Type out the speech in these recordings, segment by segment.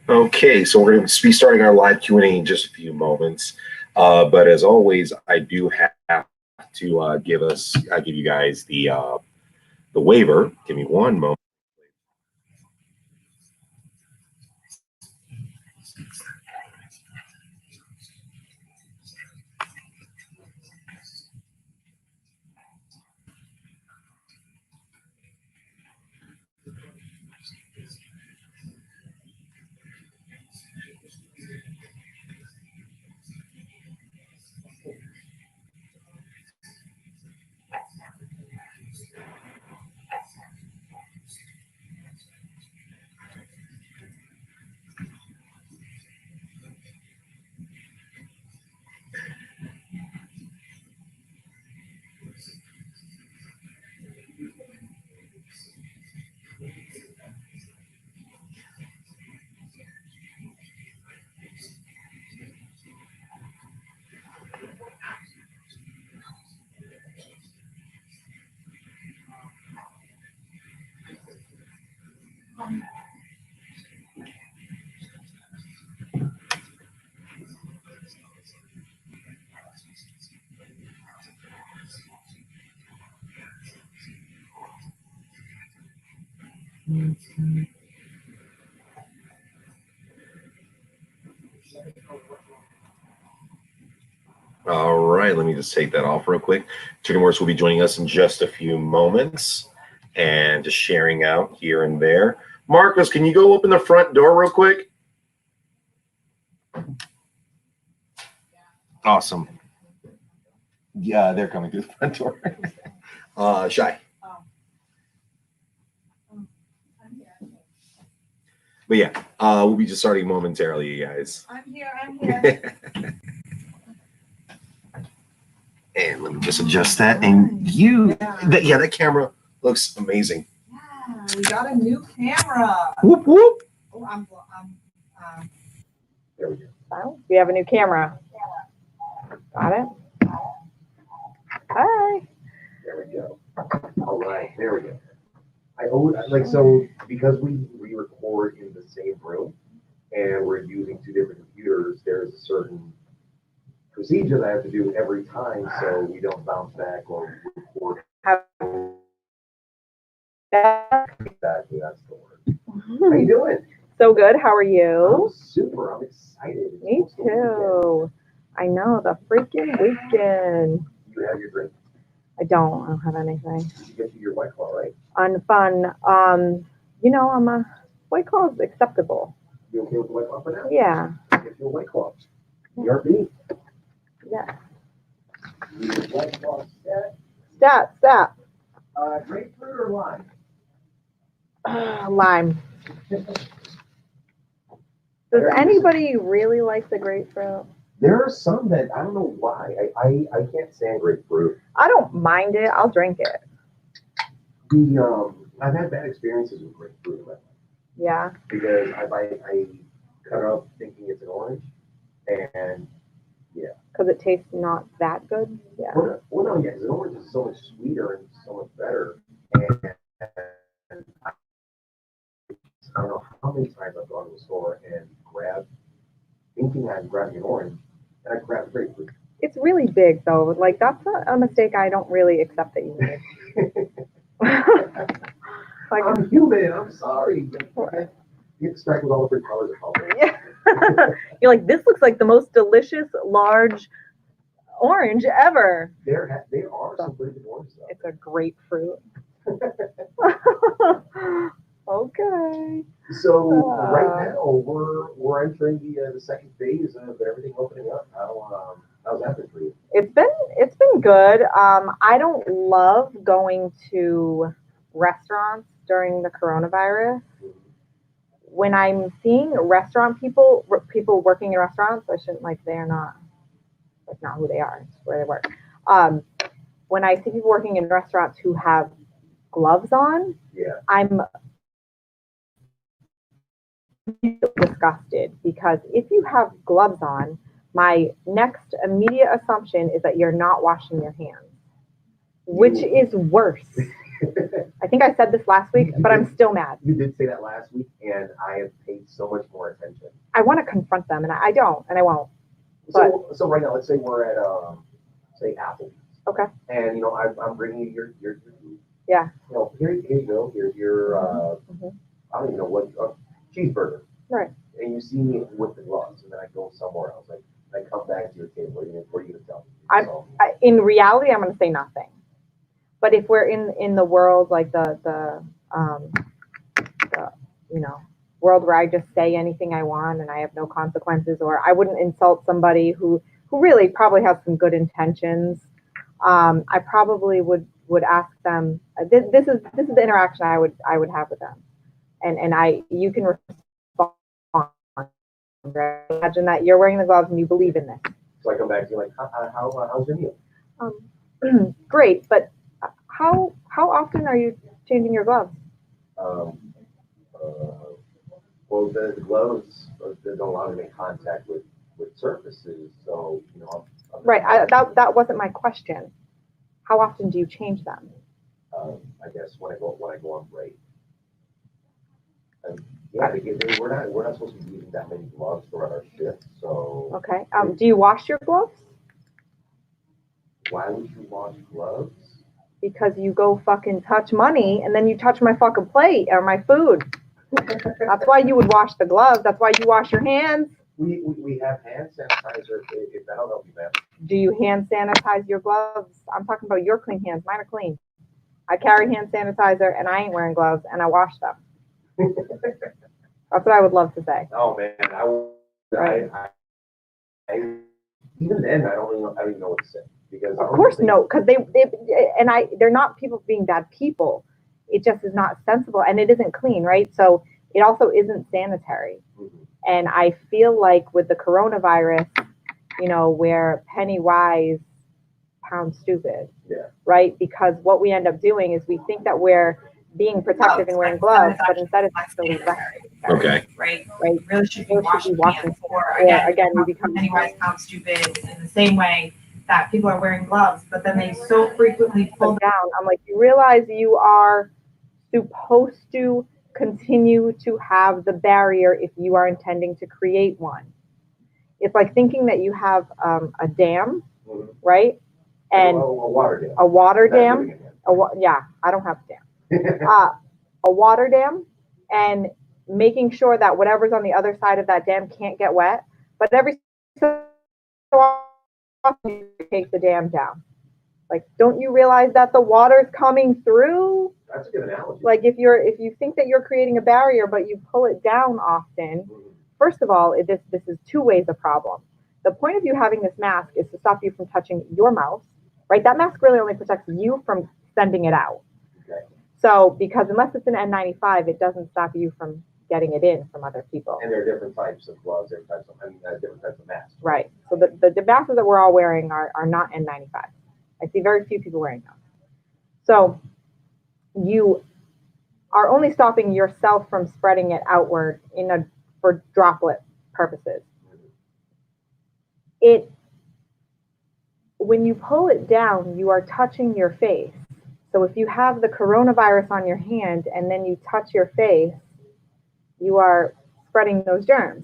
Okay, so we're going to be starting our live Q&A in just a few moments. But as always, I do have to give you guys the waiver. Give me one moment. All right, let me just take that off real quick. Morse will be joining us in just a few moments and just sharing out here and there. Marcus, can you go open the front door real quick? Awesome. Yeah, they're coming through the front door. Shy. But yeah, we'll be just starting momentarily, you guys. I'm here. And let me just adjust that. And that camera looks amazing. Yeah, we got a new camera. Whoop whoop. Oh, There we go. So we have a new camera. Got it. Hi. There we go. All right, there we go. So because we record in the same room and we're using two different computers, there's a certain procedure that I have to do every time so we don't bounce back or record. Exactly, that's the word. How you doing? So good. How are you? I'm super. I'm excited. Me too. I know, the freaking weekend. You have your drink. I don't have anything. You get to your White Claw, right? Unfun. I'm a White Claw is acceptable. You okay with the White Claw for now? Yeah. Get your White Claw. BRB. Yeah. White Claw Stat. Grapefruit or lime? Lime. Does anybody really like the grapefruit? There are some that I don't know why. I can't stand grapefruit. I don't mind it. I'll drink it. I've had bad experiences with grapefruit in my life. Yeah. Because cut it up thinking it's an orange, and Because it tastes not that good. Yeah. well, no, yeah, because an orange is so much sweeter and so much better. And I don't know how many times I've gone to the store and thinking I'm grabbing an orange, and I grab a grapefruit. It's really big though. Like that's a mistake I don't really accept that you made. Like, I'm human. I'm sorry. You expect with all the different colors of color. yeah. You're like, this looks like the most delicious large orange ever. There are some pretty good oranges out It's a grapefruit. Okay. So right now we're entering the second phase of everything opening up. How's that been for you? It's been good. I don't love going to restaurants during the coronavirus. When I'm seeing restaurant people working in restaurants, I shouldn't like they're not like not who they are, it's where they work. When I see people working in restaurants who have gloves on, Yeah. I'm disgusted because if you have gloves on, my next immediate assumption is that you're not washing your hands, which is worse. I think I said this last week, but I'm still mad. You did say that last week, and I have paid so much more attention. I want to confront them, and I don't, and I won't. So right now, let's say we're at say Applebee's. Okay. And I'm bringing you your food. Yeah. Here you go. Here's your I don't even know what cheeseburger. Right. And you see me with the gloves, and then I go somewhere else. Like I come back to your table. What are you gonna tell me? In reality, I'm going to say nothing. But if we're in the world like the world where I just say anything I want and I have no consequences, or I wouldn't insult somebody who really probably has some good intentions, I probably would ask them. This is the interaction I would have with them, and you can respond. Right? Imagine that you're wearing the gloves and you believe in this. So I come back to you like, how's your meal? Great, but how often are you changing your gloves? Well, the gloves they don't allow me to make contact with surfaces, so Right. That wasn't my question. How often do you change them? I guess when I go on break. Yeah, we're not supposed to be using that many gloves throughout our shift, so. Okay. Do you wash your gloves? Why would you wash gloves? Because you go fucking touch money and then you touch my fucking plate or my food. That's why you would wash the gloves. That's why you wash your hands. We have hand sanitizer if that'll help you, man. Do you hand sanitize your gloves? I'm talking about your clean hands. Mine are clean. I carry hand sanitizer and I ain't wearing gloves and I wash them. That's what I would love to say. Oh man, I even then I don't even know what to say because of course no, because they're not people being bad people. It just is not sensible and it isn't clean, right? So it also isn't sanitary. Mm-hmm. And I feel like with the coronavirus, where penny wise, pound stupid, right? Because what we end up doing is we think that we're being protective and wearing gloves, but instead it's actually okay. Right. Really should be washing hands. Or again, you become penny wise, pound stupid in the same way that people are wearing gloves, but then they so frequently pull down. I'm like, you realize you are supposed to continue to have the barrier if you are intending to create one. It's like thinking that you have a dam, right? And a water dam. A water dam. I don't have a dam. A water dam, and making sure that whatever's on the other side of that dam can't get wet. But every so often you take the dam down. Like, don't you realize that the water's coming through? That's a good analogy. Like if you think that you're creating a barrier, but you pull it down often, first of all, this is two ways a problem. The point of you having this mask is to stop you from touching your mouth, right? That mask really only protects you from sending it out. Okay. So because unless it's an N95, it doesn't stop you from getting it in from other people. And there are different types of gloves, different types of masks. Right. So the masks that we're all wearing are not N95. I see very few people wearing them. So you are only stopping yourself from spreading it outward for droplet purposes. When you pull it down, you are touching your face. So if you have the coronavirus on your hand and then you touch your face, you are spreading those germs.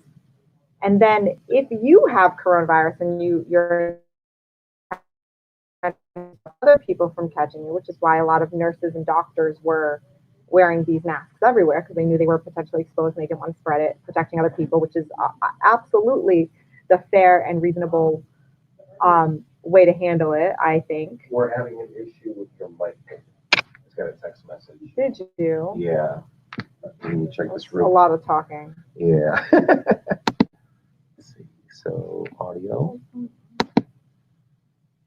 And then if you have coronavirus and you're other people from catching you, which is why a lot of nurses and doctors were wearing these masks everywhere, because they knew they were potentially exposed and they didn't want to spread it, protecting other people, which is absolutely the fair and reasonable way to handle it, I think. We're having an issue with your mic. It's got a text message. Did you? Yeah. Let me check this A room. lot of talking. Yeah. Let's see. So audio.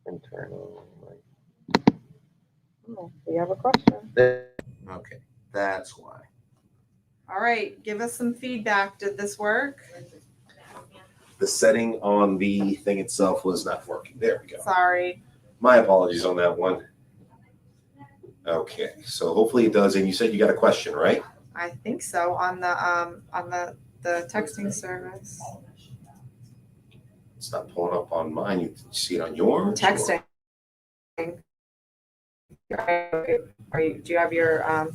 Internal. Oh, do you have a question? Okay. That's why. All right, give us some feedback. Did this work? The setting on the thing itself was not working. There we go. Sorry. My apologies on that one. Okay, so hopefully it does. And you said you got a question, right? I think so on the texting service. It's not pulling up on mine. You see it on yours? Texting. Do you have your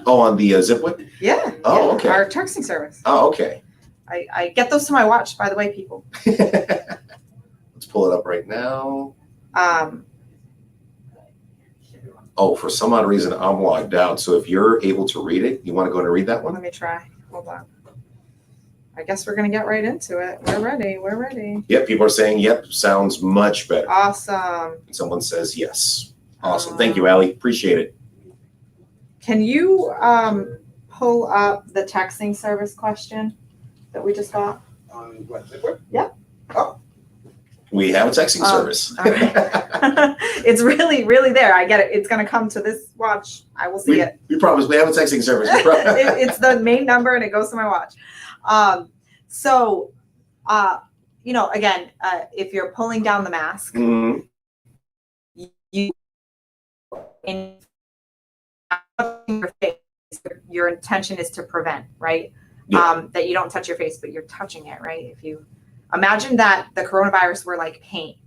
Oh, on the Zipwhip? yeah. Oh, yeah, okay. Our texting service. Oh, okay. I get those to my watch, by the way, people. Let's pull it up right now. Oh, for some odd reason, I'm logged out. So if you're able to read it, you want to go and read that Let one? me try. Hold on. I guess we're gonna get right into it. We're ready. We're ready. Yep, people are saying, yep, sounds much better. Awesome. Someone says yes. Awesome. Thank you, Allie. Appreciate it. Can you pull up the texting service question that we just got? On what, Zipwhip? We have a texting service. All right. It's really there. I get it. It's gonna come to this watch. I will see it. We promise we have a texting service. It's the main number and it goes to my watch. Again, if you're pulling down the mask, Mhm. you in your face, your intention is to prevent, right? Yeah. That you don't touch your face, but you're touching it, right? If you imagine that the coronavirus were like paint,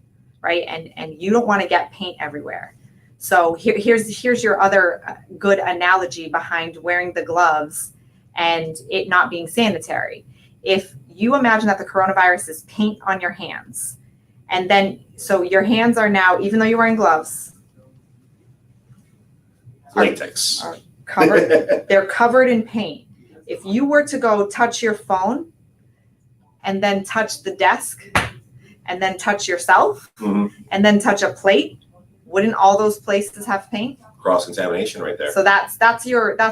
right? And you don't want to get paint everywhere. So here's your other good analogy behind wearing the gloves and it not being sanitary. If you imagine that the coronavirus is paint on your hands, and then so your hands are now, even though you're wearing gloves, Latex. are covered, they're covered in paint. If you were to go touch your phone and then touch the desk and then touch yourself Mhm. and then touch a plate, wouldn't all those places have paint? Cross-contamination right there. So that's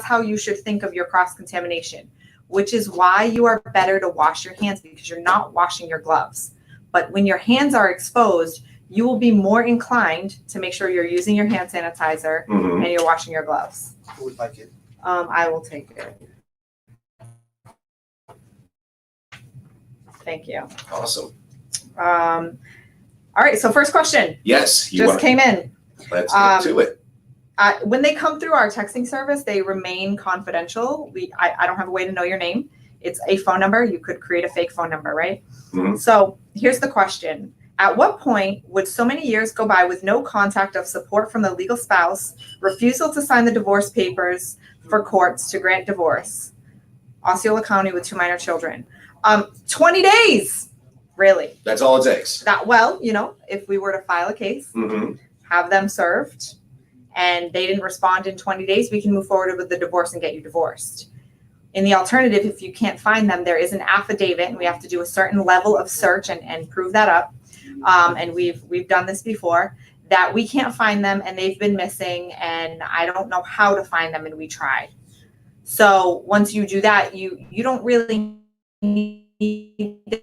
how you should think of your cross-contamination, which is why you are better to wash your hands, because you're not washing your gloves. But when your hands are exposed, you will be more inclined to make sure you're using your hand sanitizer Mhm. and you're washing your gloves. Who would like it? I will take it. Thank you. Awesome. All right, so first question Yes. just came in. Let's get to it. When they come through our texting service, they remain confidential. I don't have a way to know your name. It's a phone number. You could create a fake phone number, right? Mhm. So here's the question. At what point would so many years go by with no contact of support from the legal spouse, refusal to sign the divorce papers for courts to grant divorce? Osceola County with 2 minor children. 20 days, really. That's all it takes. If we were to file a case, Mhm. have them served, and they didn't respond in 20 days, we can move forward with the divorce and get you divorced. In the alternative, if you can't find them, there is an affidavit, and we have to do a certain level of search and prove that up. And we've done this before, that we can't find them and they've been missing and I don't know how to find them and we tried. So once you do that, you don't really need to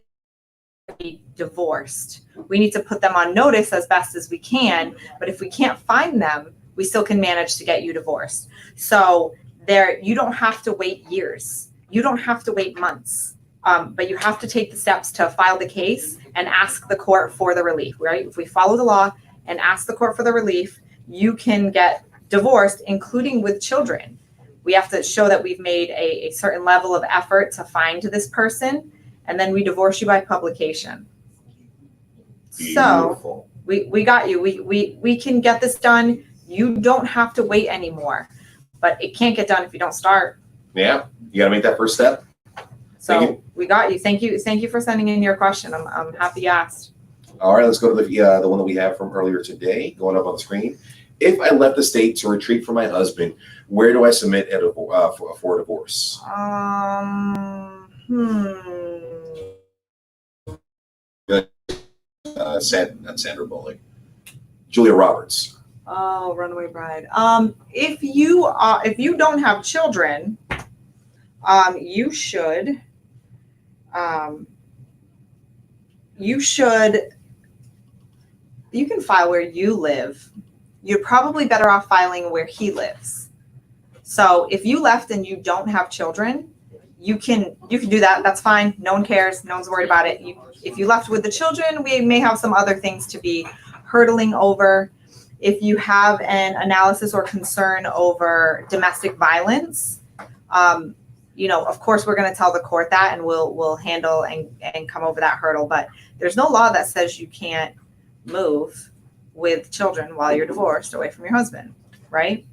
be divorced. We need to put them on notice as best as we can, but if we can't find them, we still can manage to get you divorced. So you don't have to wait years. You don't have to wait months. But you have to take the steps to file the case and ask the court for the relief, right? If we follow the law and ask the court for the relief, you can get divorced, including with children. We have to show that we've made a certain level of effort to find this person, and then we divorce you by publication. Beautiful. So we got you. We can get this done. You don't have to wait anymore, but it can't get done if you don't start. Yeah, you got to make that first step. So we got you. Thank you for sending in your question. I'm happy you asked. All right, let's go to the one that we have from earlier today, going up on the screen. If I left the state to retreat from my husband, where do I submit for a divorce? Not Sandra Bullock. Julia Roberts. Oh, Runaway Bride. If you don't have children, you should you can file where you live. You're probably better off filing where he lives. So if you left and you don't have children, you can do that. That's fine. No one cares. No one's worried about it. If you left with the children, we may have some other things to be hurdling over. If you have an analysis or concern over domestic violence, of course we're going to tell the court that, and we'll handle and come over that hurdle. But there's no law that says you can't move with children while you're divorced away from your husband, right?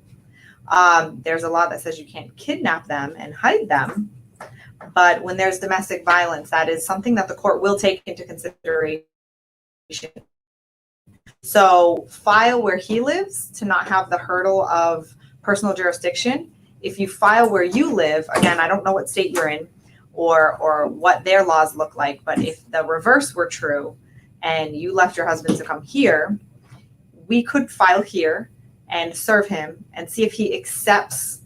There's a law that says you can't kidnap them and hide them. But when there's domestic violence, that is something that the court will take into consideration. So file where he lives to not have the hurdle of personal jurisdiction. If you file where you live, again, I don't know what state you're in or what their laws look like, but if the reverse were true and you left your husband to come here, we could file here and serve him and see if he accepts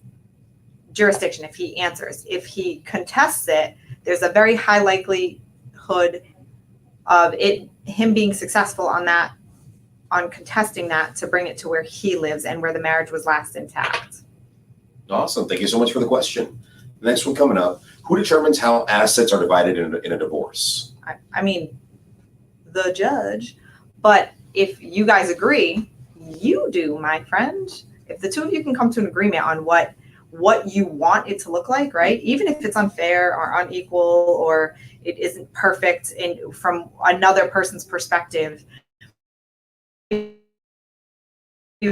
jurisdiction, if he answers. If he contests it, there's a very high likelihood of him being successful on contesting that to bring it to where he lives and where the marriage was last intact. Awesome. Thank you so much for the question. The next one coming up, who determines how assets are divided in a divorce? I mean, the judge. But if you guys agree, you do, my friend. If the two of you can come to an agreement on what you want it to look like, right? Even if it's unfair or unequal or it isn't perfect from another person's perspective, you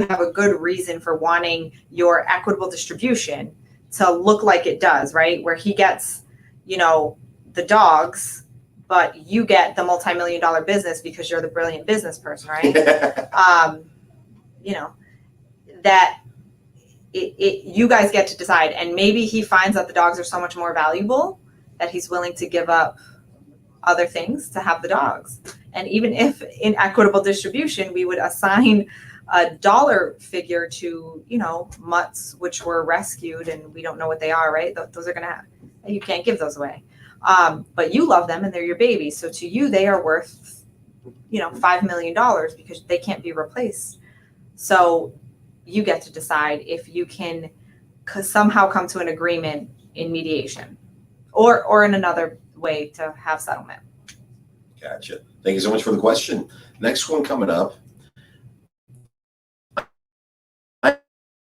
have a good reason for wanting your equitable distribution to look like it does, right? Where he gets, the dogs, but you get the multi-million-dollar business because you're the brilliant business person, right? That you guys get to decide. And maybe he finds that the dogs are so much more valuable that he's willing to give up other things to have the dogs. And even if in equitable distribution, we would assign a dollar figure to, mutts, which were rescued and we don't know what they are, right? Those are you can't give those away. But you love them and they're your babies. So to you, they are worth, $5 million because they can't be replaced. So you get to decide if you can somehow come to an agreement in mediation or in another way to have settlement. Gotcha. Thank you so much for the question. Next one coming up. I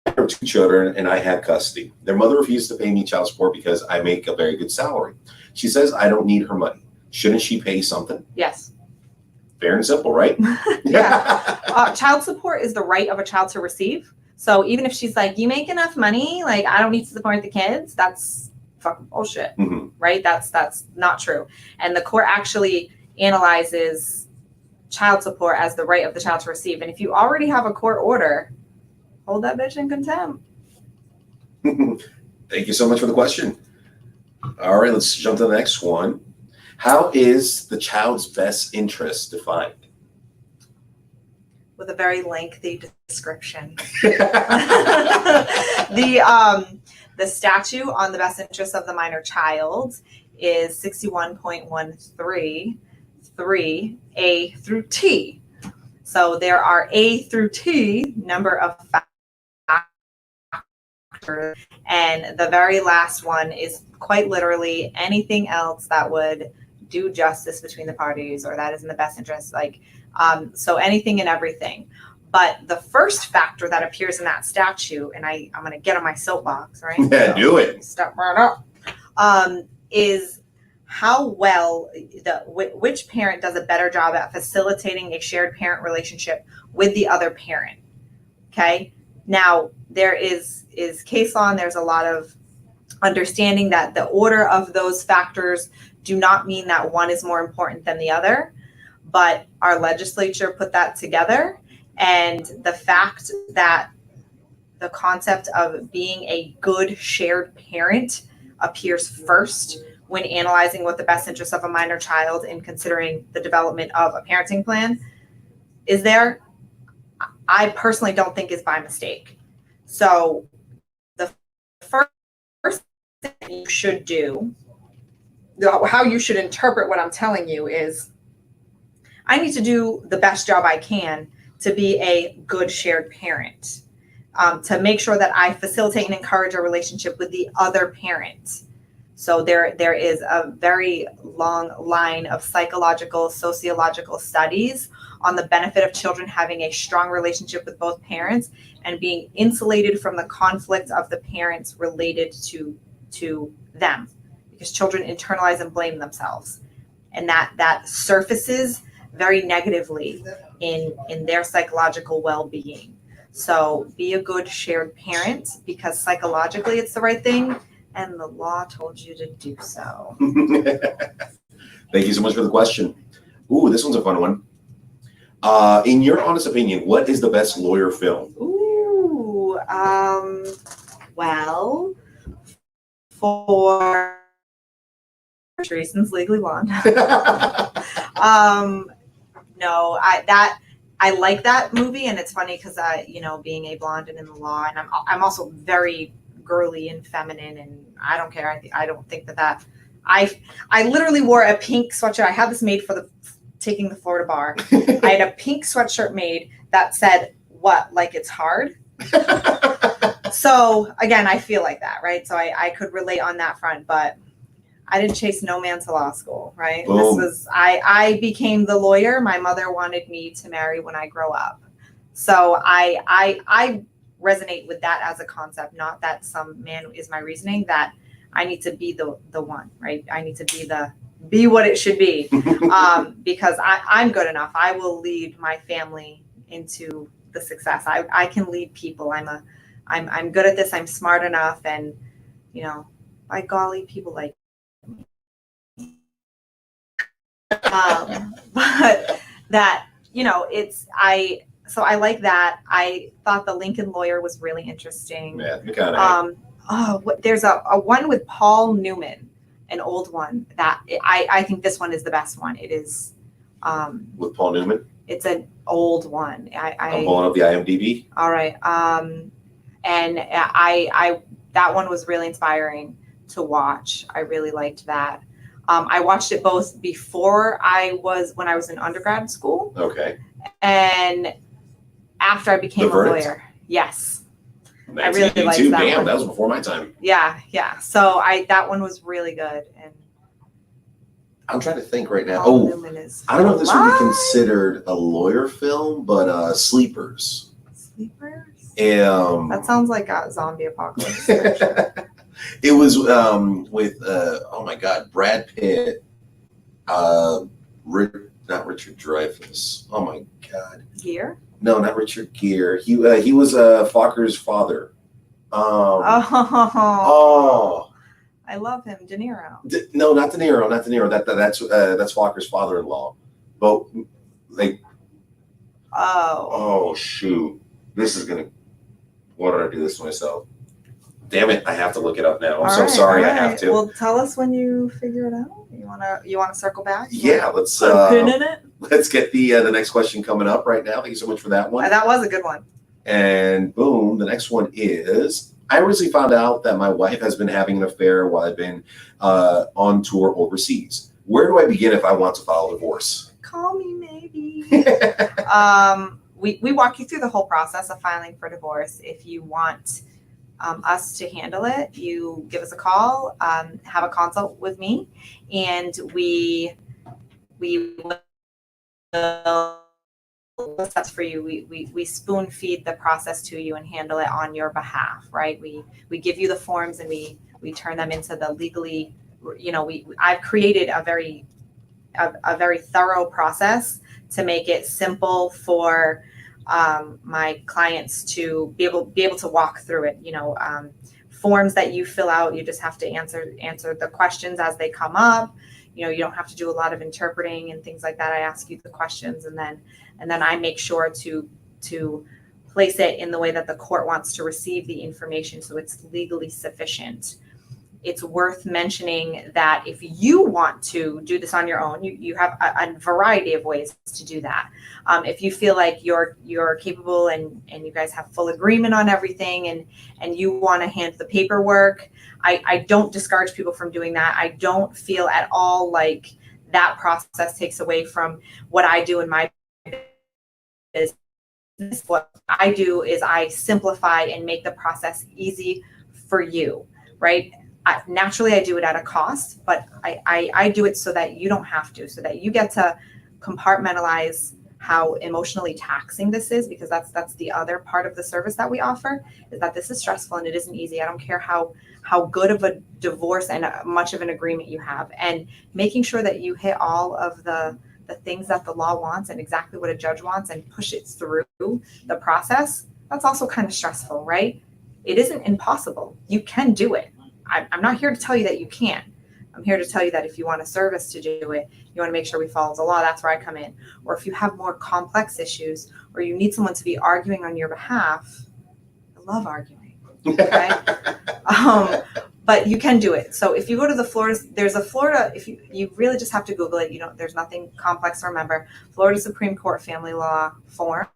have 2 children and I have custody. Their mother refused to pay me child support because I make a very good salary. She says I don't need her money. Shouldn't she pay something? Yes. Fair and simple, right? Yeah. Child support is the right of a child to receive. So even if she's like, you make enough money, like I don't need to support the kids, that's fucking bullshit, right? That's not true. And the court actually analyzes child support as the right of the child to receive. And if you already have a court order, hold that bitch in contempt. Thank you so much for the question. All right, let's jump to the next one. How is the child's best interest defined? With a very lengthy description. The statute on the best interest of the minor child is 61.133 A through T. So there are A through T number of factors, and the very last one is quite literally anything else that would do justice between the parties or that is in the best interest, so anything and everything. But the first factor that appears in that statute, and I'm going to get on my soapbox, right? Yeah, do it. Step right up. Is how well which parent does a better job at facilitating a shared parent relationship with the other parent. Okay. Now there is case law, and there's a lot of understanding that the order of those factors do not mean that one is more important than the other, but our legislature put that together. And the fact that the concept of being a good shared parent appears first when analyzing what the best interests of a minor child and considering the development of a parenting plan is there, I personally don't think is by mistake. So the first thing you should do, how you should interpret what I'm telling you is, I need to do the best job I can to be a good shared parent, to make sure that I facilitate and encourage a relationship with the other parent. So there is a very long line of psychological, sociological studies on the benefit of children having a strong relationship with both parents and being insulated from the conflict of the parents related to them, because children internalize and blame themselves, and that surfaces very negatively in their psychological well-being. So be a good shared parent, because psychologically it's the right thing, and the law told you to do so. Thank you so much for the question. Ooh, this one's a fun one. In your honest opinion, what is the best lawyer film? Ooh, well, for reasons, Legally Blonde. No, I like that movie, and it's funny because being a blonde and in the law, and I'm also very girly and feminine, and I don't care. I don't think that I literally wore a pink sweatshirt. I had this made for taking the Florida bar. I had a pink sweatshirt made that said, "What? Like it's hard." So again, I feel like that, right? So I could relate on that front, but I didn't chase no man to law school, right? Boom. This was I became the lawyer my mother wanted me to marry when I grow up. So I resonate with that as a concept, not that some man is my reasoning, that I need to be the one, right? I need to be what it should be, because I'm good enough. I will lead my family into the success. I can lead people. I'm good at this. I'm smart enough, and by golly, people like me. But that so I like that. I thought The Lincoln Lawyer was really interesting. Yeah, McConaughey. There's a one with Paul Newman, an old one that I think this one is the best one. It is With Paul Newman. It's an old one. I'm pulling up the IMDb. All right. And I that one was really inspiring to watch. I really liked that. I watched it both when I was in undergrad school. Okay. And after I became a lawyer. Yes. I really liked that Damn, one. that was before my time. Yeah. So that one was really good. And I'm trying to think right now. Paul Newman is I don't know if this would be considered a lawyer film, but Sleepers. Sleepers? That sounds like a zombie apocalypse. It was with oh my God, Brad Pitt, not Richard Dreyfuss. Oh my God. Gere? No, not Richard Gere. He was Fokker's father. I love him, De Niro. No, not De Niro. Not De Niro. That's Fokker's father-in-law. But like, oh shoot, this is gonna. Why did I do this to myself? Damn it! I have to look it up now. I'm so sorry. I have to. Well, tell us when you figure it out. You wanna circle back? Yeah, let's put a pin in it. Let's get the next question coming up right now. Thank you so much for that one. That was a good one. And boom, the next one is: I recently found out that my wife has been having an affair while I've been on tour overseas. Where do I begin if I want to file a divorce? Call me, maybe. We walk you through the whole process of filing for divorce. If you want us to handle it, you give us a call, have a consult with me, and we will steps for you. We spoon feed the process to you and handle it on your behalf, right? We give you the forms and we turn them into the legally, I've created a very thorough process to make it simple for my clients to be able to walk through it. Forms that you fill out, you just have to answer the questions as they come up. You don't have to do a lot of interpreting and things like that. I ask you the questions and then I make sure to place it in the way that the court wants to receive the information so it's legally sufficient. It's worth mentioning that if you want to do this on your own, you have a variety of ways to do that. If you feel like you're capable and you guys have full agreement on everything and you want to hand the paperwork, I don't discourage people from doing that. I don't feel at all like that process takes away from what I do in my business. What I do is I simplify and make the process easy for you, right? Naturally, I do it at a cost, but I do it so that you don't have to, so that you get to compartmentalize how emotionally taxing this is, because that's the other part of the service that we offer, is that this is stressful and it isn't easy. I don't care how good of a divorce and much of an agreement you have, and making sure that you hit all of the things that the law wants and exactly what a judge wants and push it through the process. That's also kind of stressful, right? It isn't impossible. You can do it. I'm not here to tell you that you can't. I'm here to tell you that if you want a service to do it, you want to make sure we follow the law, that's where I come in. Or if you have more complex issues or you need someone to be arguing on your behalf, I love arguing, okay? But you can do it. So if you go to the Florida, there's a Florida, if you really just have to Google it, there's nothing complex to remember, Florida Supreme Court Family Law Forms.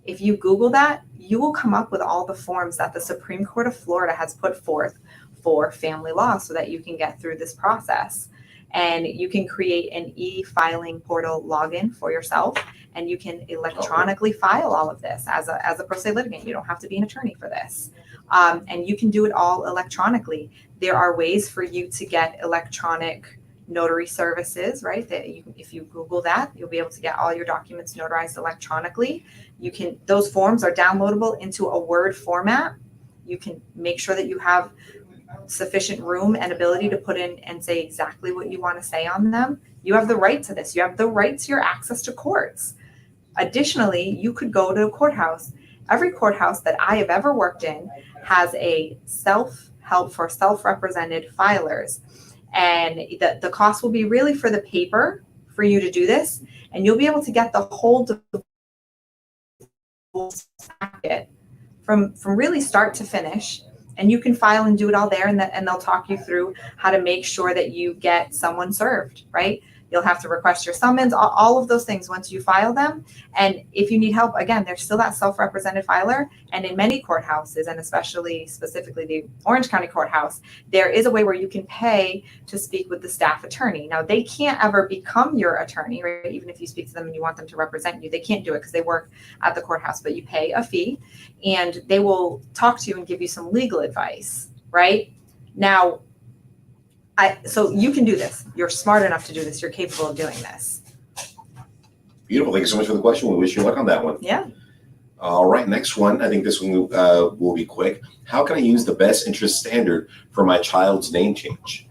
If you Google that, you will come up with all the forms that the Supreme Court of Florida has put forth for family law so that you can get through this process. And you can create an e-filing portal login for yourself, and you can electronically file all of this as a pro se litigant. You don't have to be an attorney for this. And you can do it all electronically. There are ways for you to get electronic notary services, right? If you Google that, you'll be able to get all your documents notarized electronically. Those forms are downloadable into a Word format. You can make sure that you have sufficient room and ability to put in and say exactly what you want to say on them. You have the right to this. You have the right to your access to courts. Additionally, you could go to a courthouse. Every courthouse that I have ever worked in has a self-help for self-represented filers. And the cost will be really for the paper for you to do this. And you'll be able to get the whole packet from really start to finish. And you can file and do it all there. And they'll talk you through how to make sure that you get someone served, right? You'll have to request your summons, all of those things once you file them. And if you need help, again, there's still that self-represented filer. And in many courthouses, and specifically the Orange County Courthouse, there is a way where you can pay to speak with the staff attorney. Now, they can't ever become your attorney, right? Even if you speak to them and you want them to represent you, they can't do it because they work at the courthouse, but you pay a fee and they will talk to you and give you some legal advice, right? Now, so you can do this. You're smart enough to do this. You're capable of doing this. Beautiful. Thank you so much for the question. We wish you luck on that one. Yeah. All right. Next one. I think this one will be quick. How can I use the best interest standard for my child's name change?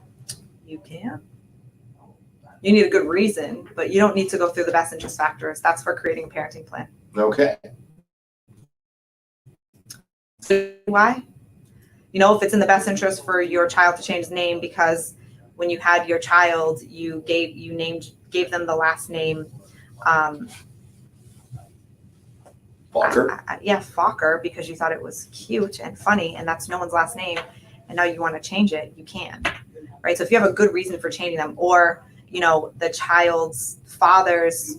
You can. You need a good reason, but you don't need to go through the best interest factors. That's for creating a parenting plan. Okay. Why? If it's in the best interest for your child to change his name because when you had your child, you gave them the last name. Falker? Falker, because you thought it was cute and funny, and that's no one's last name, and now you want to change it, you can, right? So if you have a good reason for changing them, or the child's father's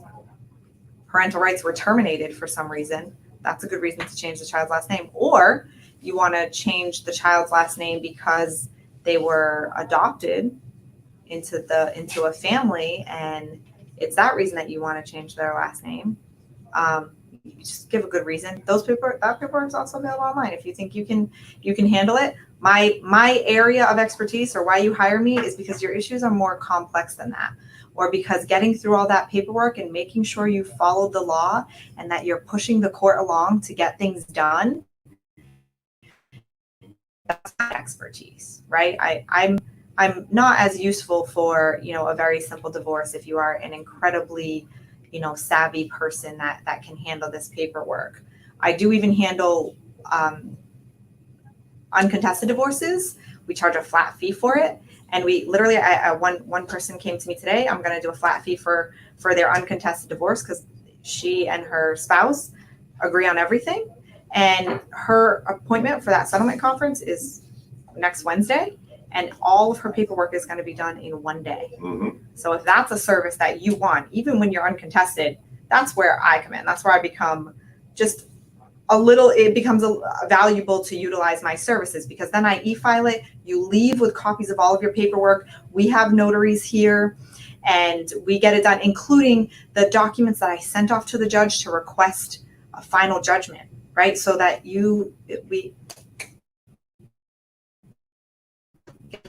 parental rights were terminated for some reason, that's a good reason to change the child's last name. Or you want to change the child's last name because they were adopted into a family, and it's that reason that you want to change their last name. You just give a good reason. That paperwork is also available online if you think you can handle it. My area of expertise, or why you hire me, is because your issues are more complex than that. or because getting through all that paperwork and making sure you followed the law and that you're pushing the court along to get things done, that's my expertise, right? I'm not as useful for, a very simple divorce if you are an incredibly, savvy person that can handle this paperwork. I do even handle uncontested divorces. We charge a flat fee for it. And we literally, one person came to me today. I'm going to do a flat fee for their uncontested divorce because she and her spouse agree on everything. And her appointment for that settlement conference is next Wednesday. And all of her paperwork is going to be done in one day. Mm-hmm. So if that's a service that you want, even when you're uncontested, that's where I come in. That's where I become just it becomes valuable to utilize my services, because then I e-file it. You leave with copies of all of your paperwork. We have notaries here and we get it done, including the documents that I sent off to the judge to request a final judgment, right? So that we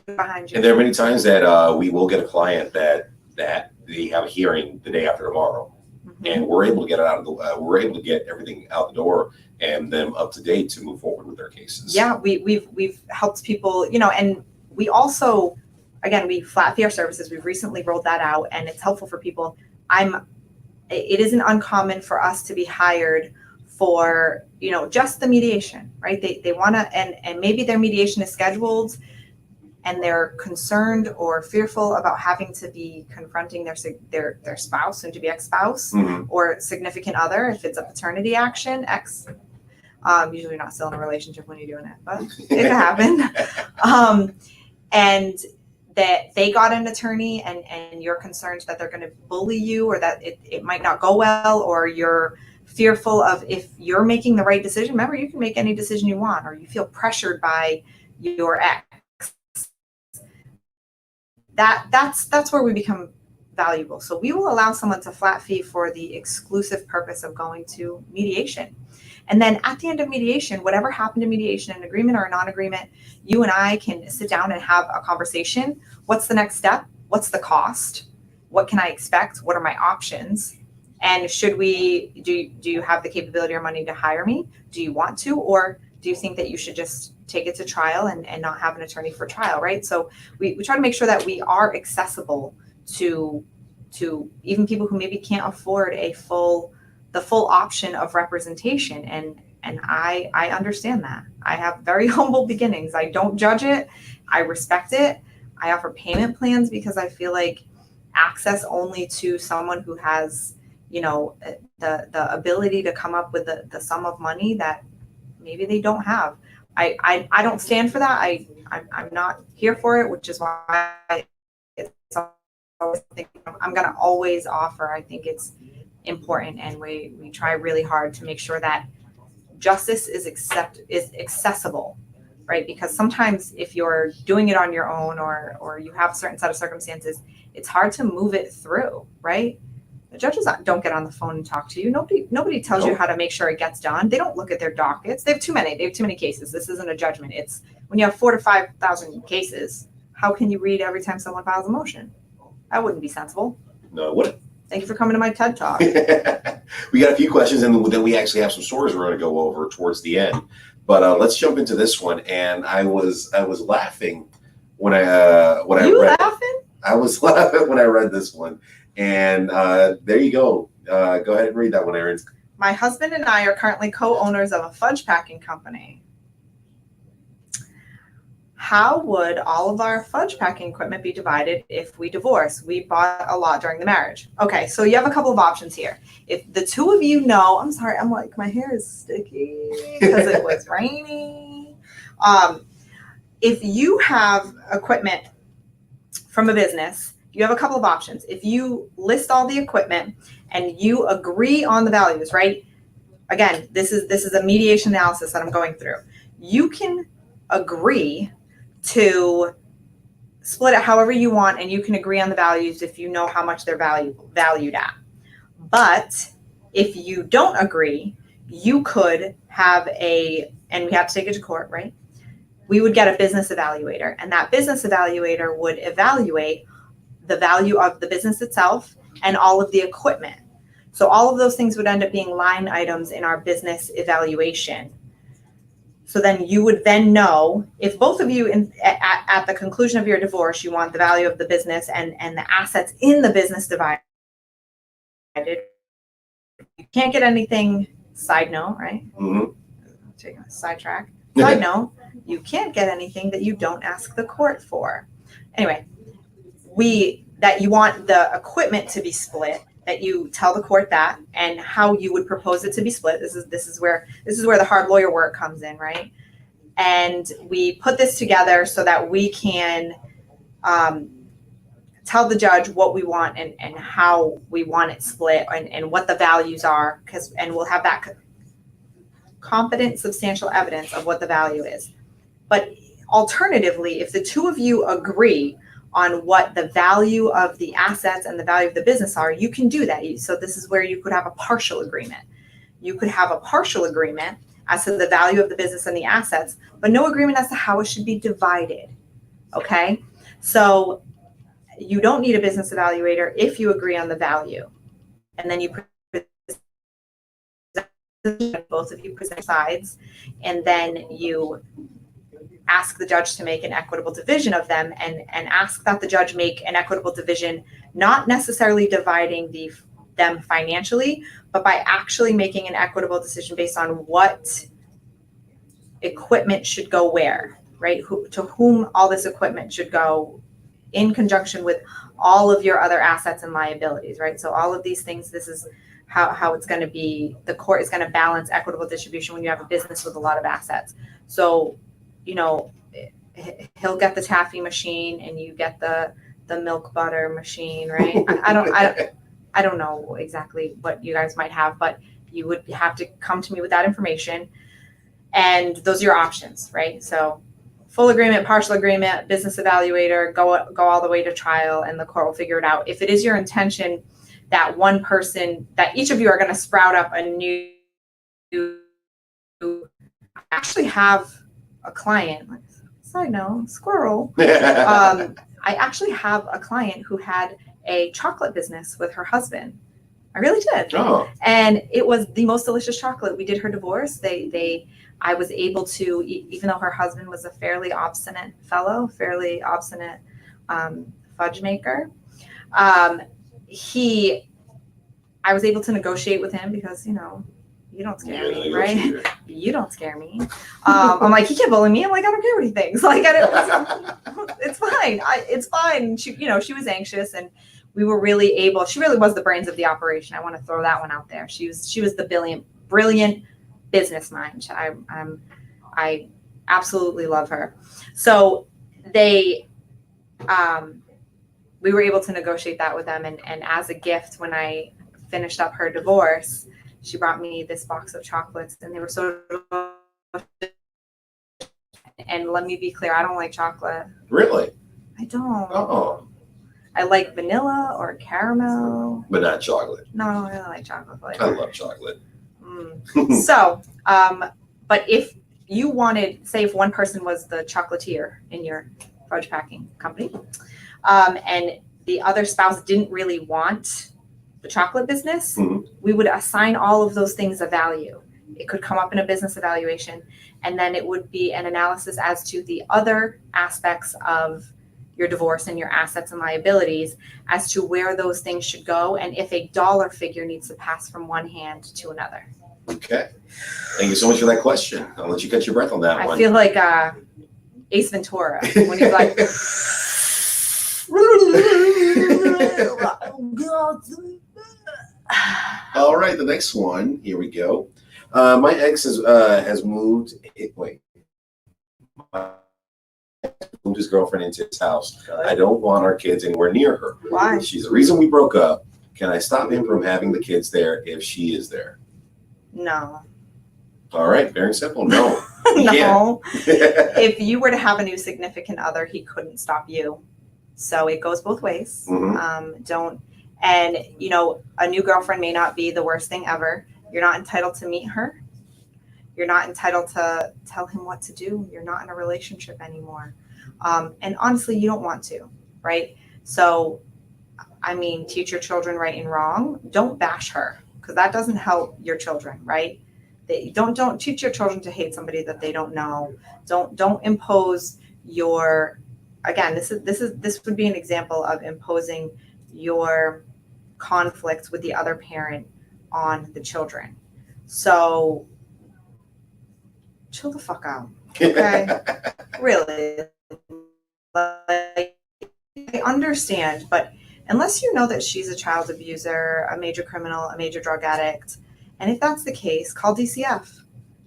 behind you. And there are many times that we will get a client that they have a hearing the day after tomorrow, Mm-hmm. and we're able to get it out of the we're able to get everything out the door and them up to date to move forward with their cases. Yeah, we've helped people, and we also, again, we flat fee our services. We've recently rolled that out, and it's helpful for people. It isn't uncommon for us to be hired for, just the mediation, right? They want to, and maybe their mediation is scheduled and they're concerned or fearful about having to be confronting their spouse, soon to be ex-spouse, Mm-hmm. or significant other. If it's a paternity action, usually you're not still in a relationship when you're doing it, but it could happen. And that they got an attorney and you're concerned that they're going to bully you, or that it might not go well, or you're fearful of if you're making the right decision. Remember, you can make any decision you want, or you feel pressured by your ex. That's where we become valuable. So we will allow someone to flat fee for the exclusive purpose of going to mediation. And then at the end of mediation, whatever happened in mediation, an agreement or a non-agreement, you and I can sit down and have a conversation. What's the next step? What's the cost? What can I expect? What are my options? And do you have the capability or money to hire me? Do you want to? Or do you think that you should just take it to trial and not have an attorney for trial, right? So we try to make sure that we are accessible to even people who maybe can't afford the full option of representation. And I understand that. I have very humble beginnings. I don't judge it. I respect it. I offer payment plans because I feel like access only to someone who has, the ability to come up with the sum of money that maybe they don't have. I don't stand for that. I'm not here for it, which is why I'm going to always offer. I think it's important, and we try really hard to make sure that justice is accessible, right? Because sometimes if you're doing it on your own, or you have a certain set of circumstances, it's hard to move it through, right? The judges don't get on the phone and talk to you. Nobody tells you how to make sure it gets done. They don't look at their dockets. They have too many cases. This isn't a judgment. It's when you have 4,000 to 5,000 cases, how can you read every time someone files a motion? That wouldn't be sensible. No, it wouldn't. Thank you for coming to my TED Talk. We got a few questions, and then we actually have some stories we're going to go over towards the end. But let's jump into this one. And I was laughing when I read. Laughing? I was laughing when I read this one. And there you go. Go ahead and read that one, Erin. My husband and I are currently co-owners of a fudge packing company. How would all of our fudge packing equipment be divided if we divorce? We bought a lot during the marriage. Okay, so you have a couple of options here. If the two of you know, I'm sorry, I'm like, my hair is sticky because it was rainy. If you have equipment from a business, you have a couple of options. If you list all the equipment and you agree on the values, right? Again, this is a mediation analysis that I'm going through. You can agree to split it however you want, and you can agree on the values if you know how much they're valued at. But if you don't agree, you could have and we have to take it to court, right? We would get a business evaluator, and that business evaluator would evaluate the value of the business itself and all of the equipment. So all of those things would end up being line items in our business evaluation. So then you would then know if both of you at the conclusion of your divorce, you want the value of the business and the assets in the business divided. You can't get anything, side note, right? Mm-hmm. Taking a sidetrack. Side note, you can't get anything that you don't ask the court for. Anyway, that you want the equipment to be split, that you tell the court that and how you would propose it to be split. This is where the hard lawyer work comes in, right? And we put this together so that we can tell the judge what we want and how we want it split and what the values are, and we'll have that competent, substantial evidence of what the value is. But alternatively, if the two of you agree on what the value of the assets and the value of the business are, you can do that. So this is where you could have a partial agreement. You could have a partial agreement as to the value of the business and the assets, but no agreement as to how it should be divided. Okay? So you don't need a business evaluator if you agree on the value. And then both of you present sides, and then you ask the judge to make an equitable division of them, and ask that the judge make an equitable division, not necessarily dividing them financially, but by actually making an equitable decision based on what equipment should go where, right? To whom all this equipment should go in conjunction with all of your other assets and liabilities, right? So all of these things, this is how it's going to be. The court is going to balance equitable distribution when you have a business with a lot of assets. So, he'll get the taffy machine and you get the milk butter machine, right? I don't know exactly what you guys might have, but you would have to come to me with that information. And those are your options, right? So full agreement, partial agreement, business evaluator, go all the way to trial, and the court will figure it out. If it is your intention that one person, that each of you are going to sprout up a new, actually have a client, side note, squirrel. I actually have a client who had a chocolate business with her husband. I really did. Oh. And it was the most delicious chocolate. We did her divorce. I was able to, even though her husband was a fairly obstinate fellow, fairly obstinate fudge maker, I was able to negotiate with him because, you don't scare me, right? You don't scare me. I'm like, he can't bully me. I'm like, I don't care what he thinks. Like, it's fine. It's fine. She was anxious, and we were really able. She really was the brains of the operation. I want to throw that one out there. She was the brilliant business mind. I absolutely love her. So we were able to negotiate that with them, and as a gift, when I finished up her divorce, she brought me this box of chocolates, and they were so delicious. And let me be clear, I don't like chocolate. Really? I don't. Oh. I like vanilla or caramel. But not chocolate. No, I don't like chocolate flavor. I love chocolate. So, but if you wanted, say if one person was the chocolatier in your fudge packing company, and the other spouse didn't really want the chocolate business, we would assign all of those things a value. It could come up in a business evaluation, and then it would be an analysis as to the other aspects of your divorce and your assets and liabilities as to where those things should go, and if a dollar figure needs to pass from one hand to another. Okay. Thank you so much for that question. I'll let you catch your breath on that one. I feel like Ace Ventura when he's like, all right, the next one. Here we go. My ex has moved. Moved his girlfriend into his house. I don't want our kids anywhere near her. Why? She's the reason we broke up. Can I stop him from having the kids there if she is there? No. All right, very simple. No. No. If you were to have a new significant other, he couldn't stop you. So it goes both ways. And a new girlfriend may not be the worst thing ever. You're not entitled to meet her. You're not entitled to tell him what to do. You're not in a relationship anymore. And honestly, you don't want to, right? So I mean, teach your children right and wrong. Don't bash her, because that doesn't help your children, right? Don't teach your children to hate somebody that they don't know. Don't impose your, again, this would be an example of imposing your conflicts with the other parent on the children. So chill the fuck out. Okay. Really. Like, I understand, but unless you know that she's a child abuser, a major criminal, a major drug addict, and if that's the case, call DCF,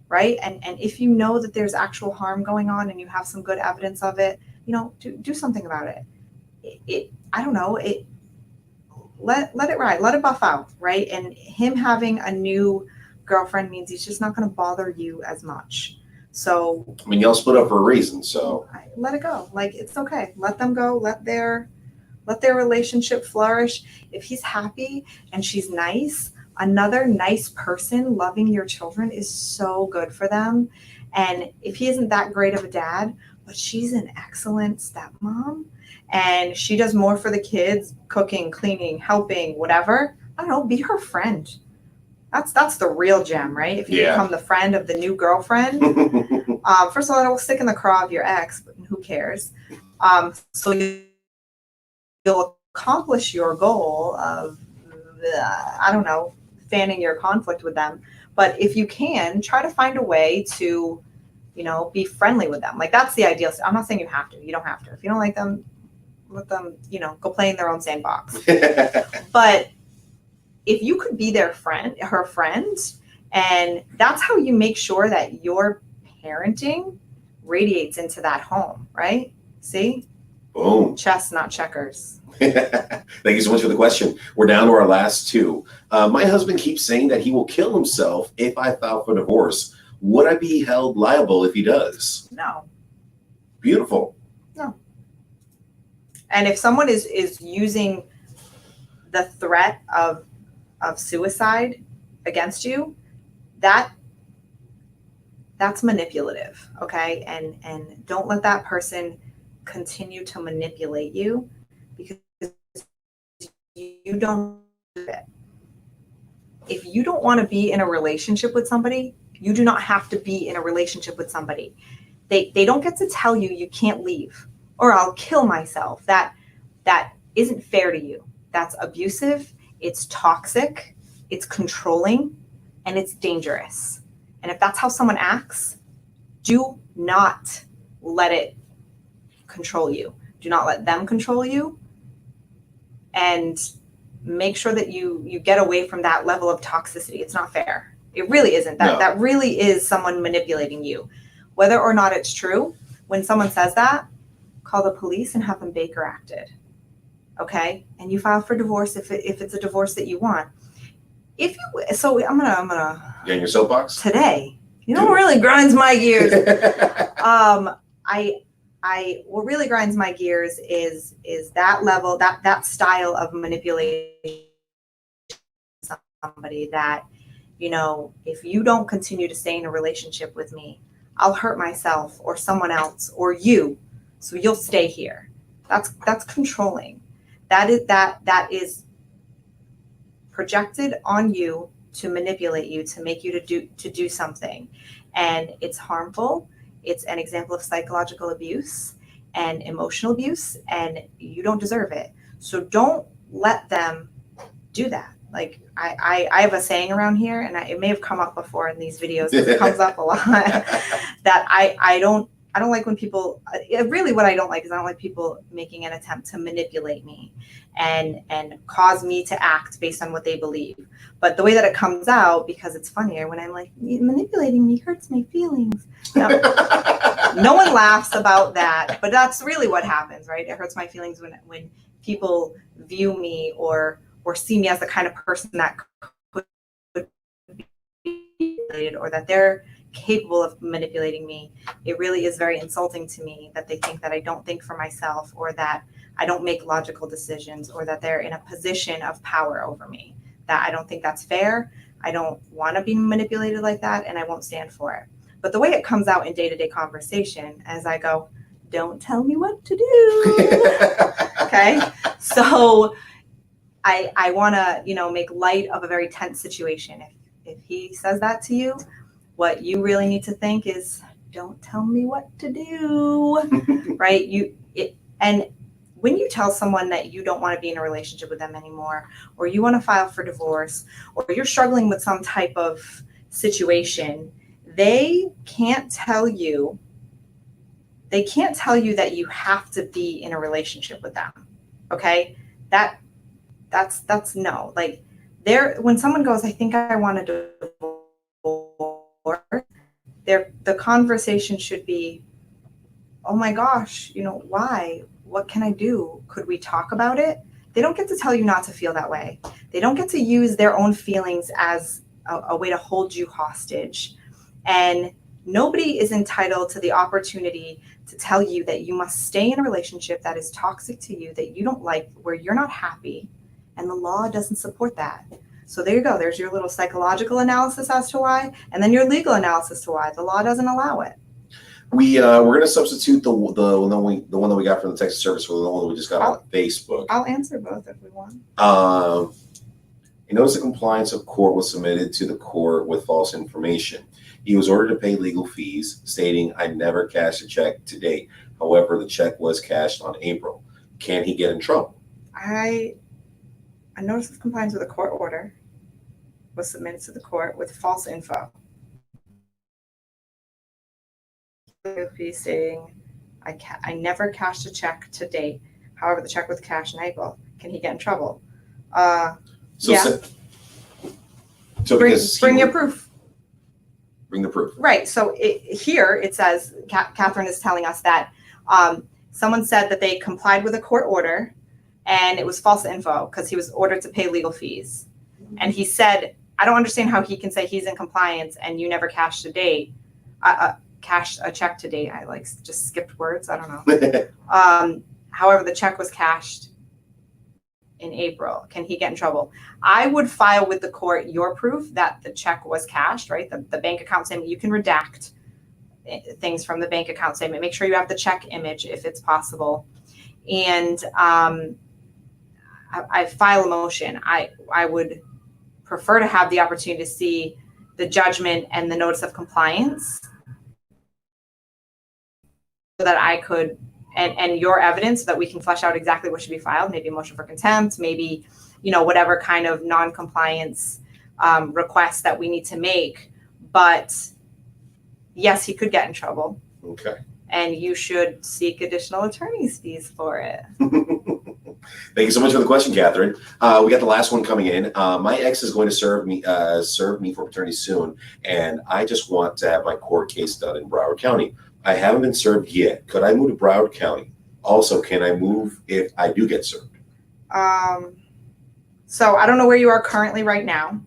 right? And if you know that there's actual harm going on and you have some good evidence of it, you know, do something about it. I don't know, let it ride, let it buff out, right? And him having a new girlfriend means he's just not going to bother you as much. So I mean, y'all split up for a reason, so let it go. Like, it's okay. Let them go. Let their relationship flourish. If he's happy and she's nice, another nice person loving your children is so good for them. And if he isn't that great of a dad, but she's an excellent stepmom and she does more for the kids, cooking, cleaning, helping, whatever, I don't know, be her friend. That's the real gem, right? If you become the friend of the new girlfriend, first of all, it'll stick in the craw of your ex, but who cares? So you'll accomplish your goal of, I don't know, fanning your conflict with them. But if you can, try to find a way to, you know, be friendly with them. Like, that's the ideal. I'm not saying you have to. You don't have to. If you don't like them, let them, you know, go play in their own sandbox. But if you could be their friend, her friend, and that's how you make sure that your parenting radiates into that home, right? See? boom. Chess, not checkers. Thank you so much for the question. We're down to our last two. My husband keeps saying that he will kill himself if I file for divorce. Would I be held liable if he does? No. Beautiful. No. And if someone is using the threat of suicide against you, that's manipulative, okay? And don't let that person continue to manipulate you, because you don't do it. If you don't want to be in a relationship with somebody, you do not have to be in a relationship with somebody. They don't get to tell you you can't leave or I'll kill myself. That isn't fair to you. That's abusive, it's toxic, it's controlling, and it's dangerous. And if that's how someone acts, do not let it control you. Do not let them control you. And make sure that you get away from that level of toxicity. It's not fair. It really isn't. That really is someone manipulating you. Whether or not it's true, when someone says that, call the police and have them Baker acted. Okay? And you file for divorce if it's a divorce that you want. So I'm gonna You on your soapbox? today. You know what really grinds my gears? What really grinds my gears is that level, that style of manipulating somebody that, you know, if you don't continue to stay in a relationship with me, I'll hurt myself or someone else or you, so you'll stay here. That's controlling. That is projected on you to manipulate you, to make you to do something, and it's harmful. It's an example of psychological abuse and emotional abuse, and you don't deserve it. So don't let them do that. Like I have a saying around here, and it may have come up before in these videos. It comes up a lot that I don't like when people. Really, what I don't like is I don't like people making an attempt to manipulate me and cause me to act based on what they believe. But the way that it comes out, because it's funnier when I'm like, manipulating me hurts my feelings. No, no one laughs about that, but that's really what happens, right? It hurts my feelings when people view me or see me as the kind of person that could be manipulated, or that they're capable of manipulating me. It really is very insulting to me that they think that I don't think for myself, or that I don't make logical decisions, or that they're in a position of power over me. That I don't think that's fair. I don't want to be manipulated like that, and I won't stand for it. But the way it comes out in day-to-day conversation, as I go, don't tell me what to do. Okay? So I want to, make light of a very tense situation. If he says that to you, what you really need to think is, don't tell me what to do, right? And when you tell someone that you don't want to be in a relationship with them anymore, or you want to file for divorce, or you're struggling with some type of situation, they can't tell you that you have to be in a relationship with them. Okay? That's no. Like, when someone goes, I think I want to divorce, the conversation should be, oh my gosh, why? What can I do? Could we talk about it? They don't get to tell you not to feel that way. They don't get to use their own feelings as a way to hold you hostage. And nobody is entitled to the opportunity to tell you that you must stay in a relationship that is toxic to you, that you don't like, where you're not happy. And the law doesn't support that. So there you go. There's your little psychological analysis as to why, and then your legal analysis to why the law doesn't allow it. We're going to substitute the one that we got from the Texas Service for the one that we just got on Facebook. I'll answer both if we want. A notice of compliance of court was submitted to the court with false information. He was ordered to pay legal fees, stating, I never cashed a check to date. However, the check was cashed on April. Can he get in trouble? A notice of compliance with a court order was submitted to the court with false info. Stating, I never cashed a check to date. However, the check was cashed in April. Can he get in trouble? Yeah. Bring your proof. Bring the proof. Right. So here it says, Catherine is telling us that someone said that they complied with a court order and it was false info because he was ordered to pay legal fees. And he said, I don't understand how he can say he's in compliance and you never cashed a date. Cashed a check to date. I just skipped words. I don't know. However, the check was cashed in April. Can he get in trouble? I would file with the court your proof that the check was cashed, right? The bank account statement. You can redact things from the bank account statement. Make sure you have the check image if it's possible. And I file a motion. I would prefer to have the opportunity to see the judgment and the notice of compliance, so that I could, and your evidence, so that we can flesh out exactly what should be filed, maybe a motion for contempt, maybe, whatever kind of non-compliance requests that we need to make. But yes, he could get in trouble. Okay. And you should seek additional attorney's fees for it. Thank you so much for the question, Catherine. We got the last one coming in. My ex is going to serve me for paternity soon, and I just want to have my court case done in Broward County. I haven't been served yet. Could I move to Broward County? Also, can I move if I do get served? So I don't know where you are currently right now.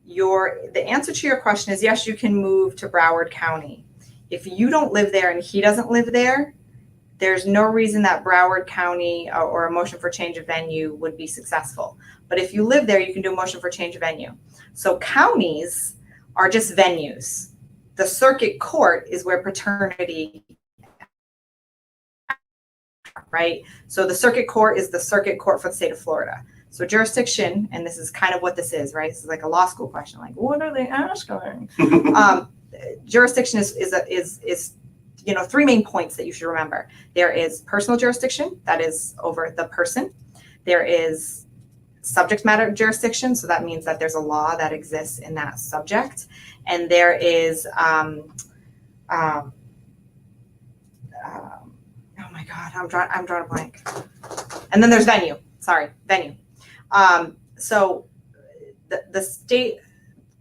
The answer to your question is yes, you can move to Broward County. If you don't live there and he doesn't live there, there's no reason that Broward County or a motion for change of venue would be successful. But if you live there, you can do a motion for change of venue. So counties are just venues. The circuit court is where paternity, right? So the circuit court is the circuit court for the state of Florida. So jurisdiction, and this is kind of what this is, right? This is like a law school question, like what are they asking? Jurisdiction is three main points that you should remember. There is personal jurisdiction, that is over the person. There is subject matter jurisdiction, so that means that there's a law that exists in that subject. And there is, oh my God, I'm drawing a blank. And then there's venue. Venue. So the state,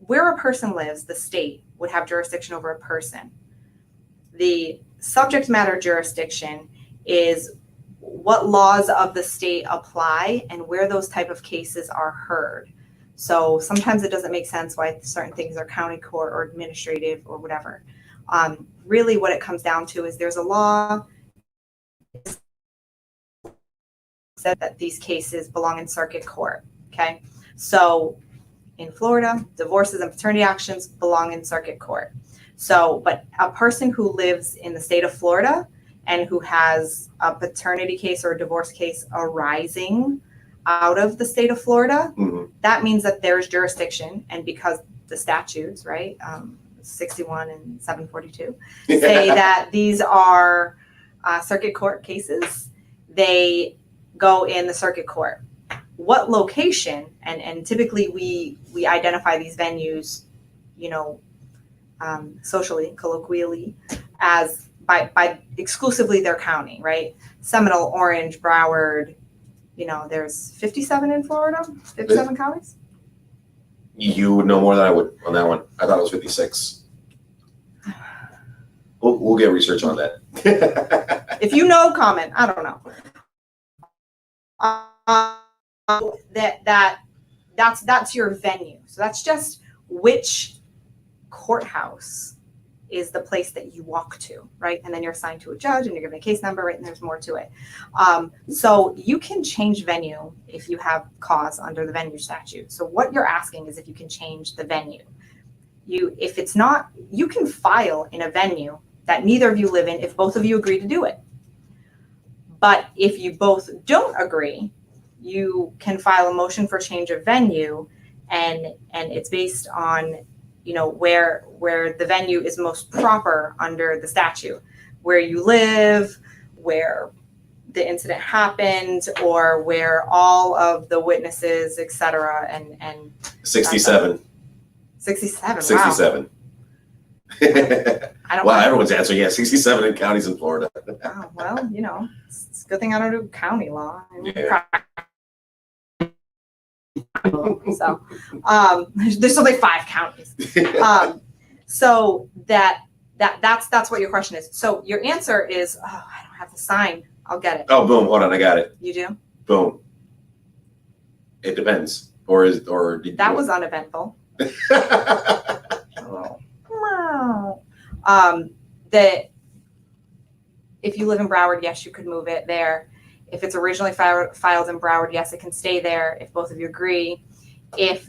where a person lives, the state would have jurisdiction over a person. The subject matter jurisdiction is what laws of the state apply and where those type of cases are heard. So sometimes it doesn't make sense why certain things are county court or administrative or whatever. Really what it comes down to is there's a law said that these cases belong in circuit court, okay? So in Florida, divorces and paternity actions belong in circuit court. So, but a person who lives in the state of Florida and who has a paternity case or a divorce case arising out of the state of Florida, Mhm. that means that there's jurisdiction. And because the statutes, right, 61 and 742, say that these are circuit court cases, they go in the circuit court. What location, and typically we identify these venues, socially, colloquially, as by exclusively their county, right? Seminole, Orange, Broward, there's 57 in Florida, 57 counties. You would know more than I would on that one. I thought it was 56. We'll get research on that. If you know, comment. I don't know. That's your venue. So that's just which courthouse is the place that you walk to, right? And then you're assigned to a judge and you're given a case number, right? And there's more to it. So you can change venue if you have cause under the venue statute. So what you're asking is if you can change the venue. If it's not, you can file in a venue that neither of you live in if both of you agree to do it. But if you both don't agree, you can file a motion for change of venue, and it's based on where the venue is most proper under the statute, where you live, where the incident happened, or where all of the witnesses, et cetera, and 67. 67. 67. I don't Wow, know. everyone's answering. Yeah, 67 in counties in Florida. Oh, well, it's a good thing I don't do county law. Yeah. So there's only 5 counties. So that's what your question is. So your answer is, I don't have the sign. I'll get it. Oh, boom. Hold on. I got it. You do? Boom. It depends. That was uneventful. If you live in Broward, yes, you could move it there. If it's originally filed in Broward, yes, it can stay there if both of you agree. If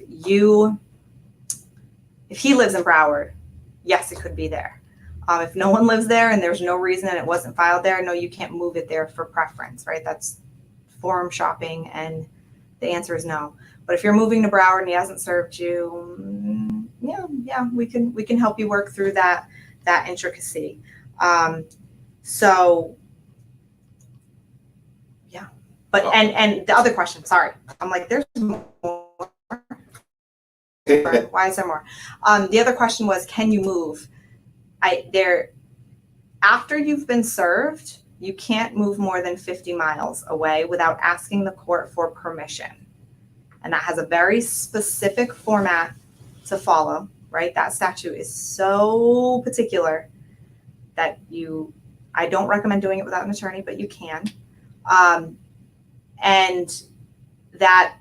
he lives in Broward, yes, it could be there. If no one lives there and there's no reason and it wasn't filed there, no, you can't move it there for preference, right? That's forum shopping, and the answer is no. But if you're moving to Broward and he hasn't served you, yeah, we can help you work through that intricacy. So yeah, but and the other question, sorry, I'm like, there's more. Why is there more? The other question was, can you move? After you've been served, you can't move more than 50 miles away without asking the court for permission. And that has a very specific format to follow, right? That statute is so particular that I don't recommend doing it without an attorney, but you can. And that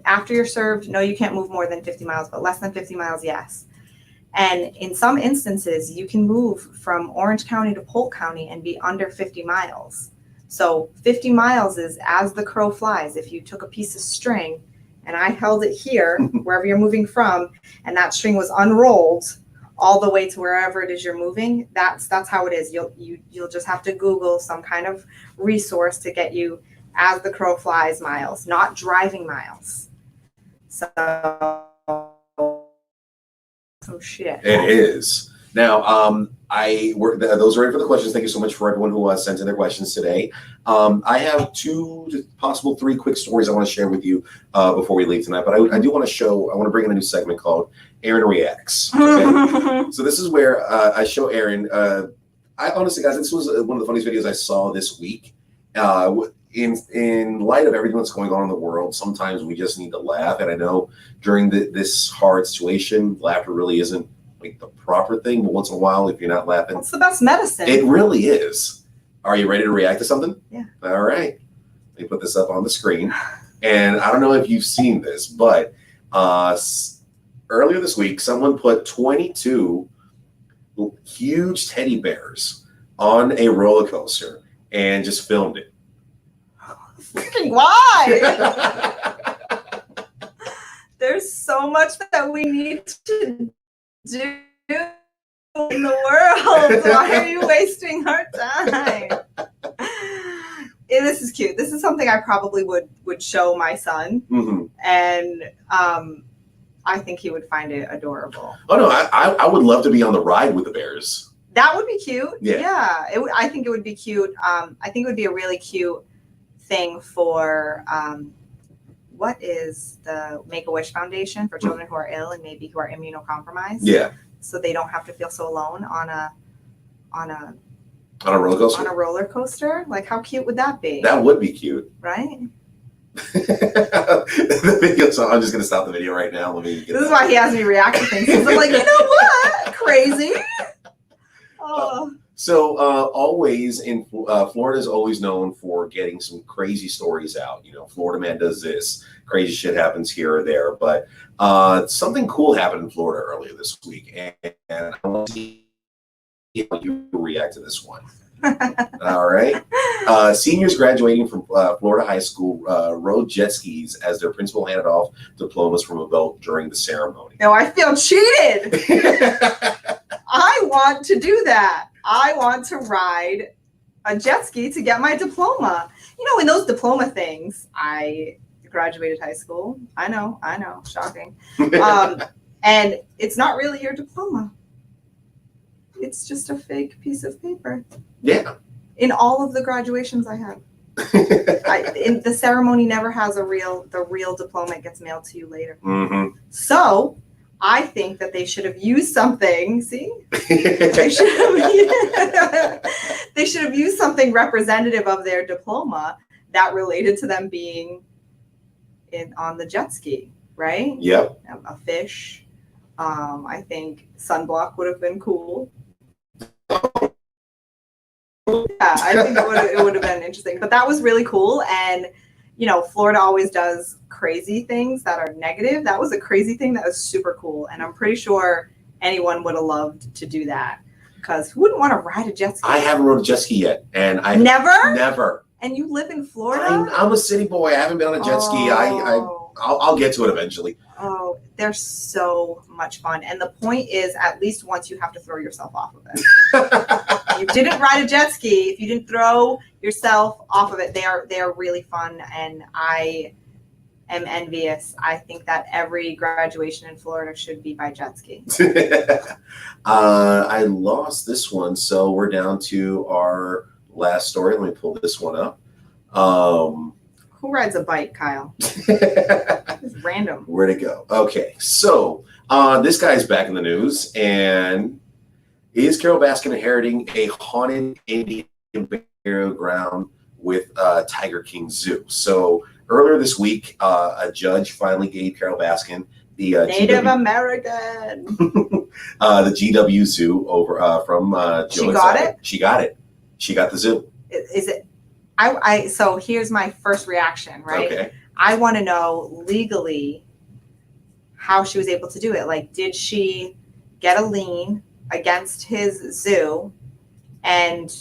after you're served, no, you can't move more than 50 miles, but less than 50 miles, yes. And in some instances, you can move from Orange County to Polk County and be under 50 miles. So 50 miles is as the crow flies. If you took a piece of string and I held it here, wherever you're moving from, and that string was unrolled all the way to wherever it is you're moving, that's how it is. You'll just have to Google some kind of resource to get you as the crow flies miles, not driving miles. So some shit. It is. Now, those are it for the questions. Thank you so much for everyone who sent in their questions today. I have 2, possible 3 quick stories I want to share with you before we leave tonight. But I do want to bring in a new segment called Aaron Reacts. Okay? So this is where I show Aaron. I honestly, guys, this was one of the funniest videos I saw this week. In light of everything that's going on in the world, sometimes we just need to laugh. And I know during this hard situation, laughter really isn't like the proper thing. But once in a while, if you're not laughing, it's the best medicine. It really is. Are you ready to react to something? Yeah. All right. Let me put this up on the screen. And I don't know if you've seen this, but earlier this week, someone put 22 huge teddy bears on a roller coaster and just filmed it. Why? There's so much that we need to do in the world. Why are you wasting our time? this is cute. This is something I probably would show my son, and I think he would find it adorable. Oh no, I would love to be on the ride with the bears. That would be cute. Yeah. I think it would be cute. I think it would be a really cute thing for what is the Make-A-Wish Foundation for children who are ill and maybe who are immunocompromised. Yeah. So they don't have to feel so alone on a roller coaster. On a roller coaster. Like, how cute would that be? That would be cute. Right? The video, so I'm just gonna stop the video right now. Let me get This is why he has me react to things. I'm like, you know what? Crazy. Oh. So always in Florida is always known for getting some crazy stories out. You know, Florida man does this, crazy shit happens here or there. But something cool happened in Florida earlier this week, and I want to see how you react to this one. All right. Seniors graduating from Florida High School rode jet skis as their principal handed off diplomas from a belt during the ceremony. No, I feel cheated. I want to do that. I want to ride a jet ski to get my diploma. You know, in those diploma things, I graduated high school. I know, shocking. And it's not really your diploma. It's just a fake piece of paper. Yeah. In all of the graduations I had. The ceremony never has the real diploma. It gets mailed to you later. Mm-hmm. So I think that they should have used something. See, they should have used something representative of their diploma that related to them being on the jet ski, right? Yep. A fish. I think sunblock would have been cool. Yeah, I think it would have been interesting. But that was really cool. And, you know, Florida always does crazy things that are negative. That was a crazy thing that was super cool. And I'm pretty sure anyone would have loved to do that. Because who wouldn't want to ride a jet ski? I haven't rode a jet ski yet. And I Never? And you live in Florida? I'm a city boy. I haven't been on a jet ski. I'll get to it eventually. Oh, they're so much fun. And the point is, at least once you have to throw yourself off of it. You didn't ride a jet ski. If you didn't throw yourself off of it, they are really fun. And I am envious. I think that every graduation in Florida should be by jet ski. I lost this one. So we're down to our last story. Let me pull this one up. Who rides a bike, Kyle? It's random. Where'd it go? Okay, so this guy's back in the news, and is Carol Baskin inheriting a haunted Indian burial ground with Tiger King Zoo? So earlier this week, a judge finally gave Carol Baskin the Native American, the GW Zoo over from. She got it. She got it. She got the zoo. Is it? So here's my first reaction, right? Okay. I want to know legally how she was able to do it. Like, did she get a lien against his zoo and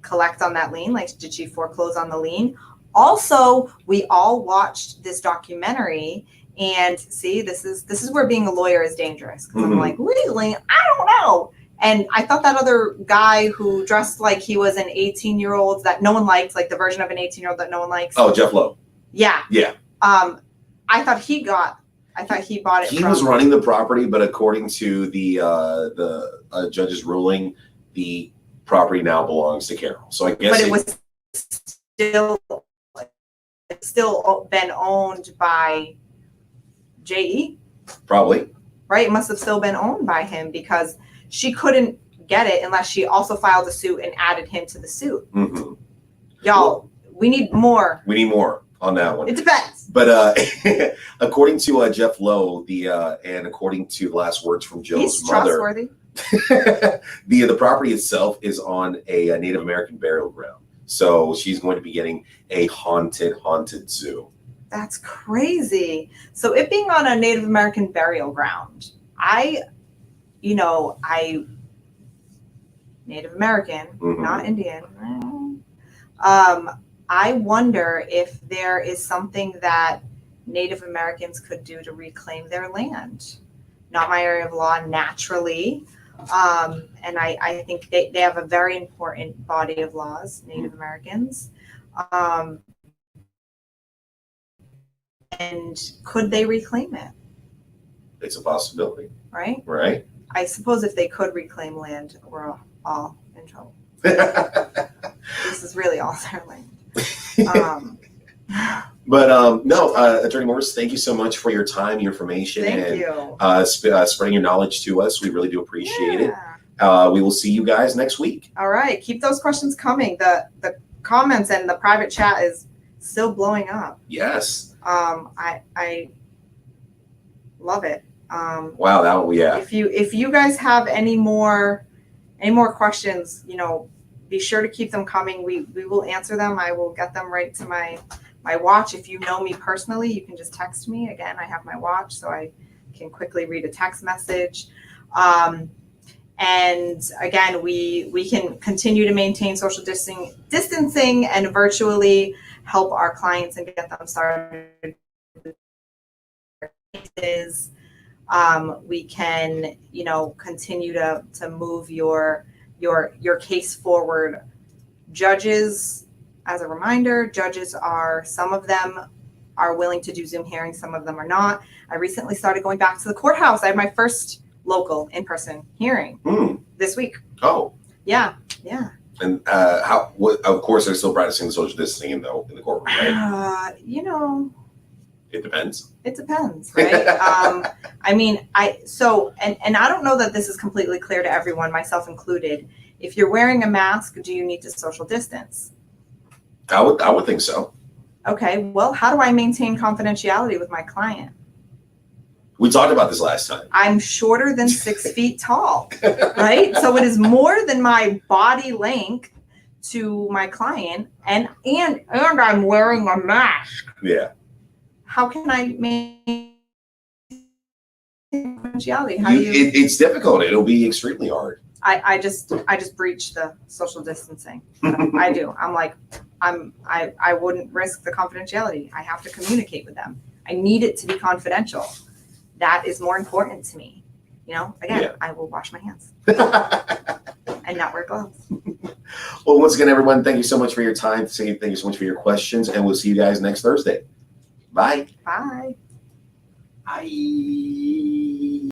collect on that lien? Like, did she foreclose on the lien? Also, we all watched this documentary, and see, this is where being a lawyer is dangerous. Because I'm like, legally, I don't know. And I thought that other guy who dressed like he was an 18-year-old that no one liked, like the version of an 18-year-old that no one likes. Oh, Jeff Lowe. Yeah. Yeah. I thought he bought it. He was running the property, but according to the judge's ruling, the property now belongs to Carol. So I guess. But it was still been owned by J.E. Probably. Right. It must have still been owned by him because she couldn't get it unless she also filed a suit and added him to the suit. Mm-hmm. Y'all, we need more. We need more on that one. It depends. But according to Jeff Lowe, and according to the last words from Joe's mother, trustworthy. the property itself is on a Native American burial ground. So she's going to be getting a haunted zoo. That's crazy. So it being on a Native American burial ground, Native American, not Indian. I wonder if there is something that Native Americans could do to reclaim their land. Not my area of law naturally. And I think they have a very important body of laws, Native Americans. And could they reclaim it? It's a possibility, Right? right? I suppose if they could reclaim land, we're all in trouble. This is really all their land. But no, Attorney Morse, thank you so much for your time, your information, Thank you. spreading your knowledge to us. We really do appreciate it. Yeah. We will see you guys next week. All right, keep those questions coming. The comments and the private chat is still blowing up. Yes. I love it. Wow, yeah. If you guys have any more questions, be sure to keep them coming. We will answer them. I will get them right to my watch. If you know me personally, you can just text me. Again, I have my watch, so I can quickly read a text message. And again, we can continue to maintain social distancing and virtually help our clients and get them started. We can, continue to move your case forward. Judges, as a reminder, some of them are willing to do Zoom hearings, some of them are not. I recently started going back to the courthouse. I had my first local in-person hearing this week. Oh. Yeah. And of course, they're still practicing social distancing in the courtroom, right? It depends. It depends, right? I don't know that this is completely clear to everyone, myself included. If you're wearing a mask, do you need to social distance? I would think so. Okay, well, how do I maintain confidentiality with my client? We talked about this last time. I'm shorter than 6 feet tall, right? So it is more than my body length to my client, and I'm wearing a mask. Yeah. How can I maintain confidentiality? It's difficult. It'll be extremely hard. I just breach the social distancing. I do. I'm like, I wouldn't risk the confidentiality. I have to communicate with them. I need it to be confidential. That is more important to me. Again, yeah. I will wash my hands and not wear gloves. Well, once again, everyone, thank you so much for your time. Thank you so much for your questions, and we'll see you guys next Thursday. Bye. Bye. Bye.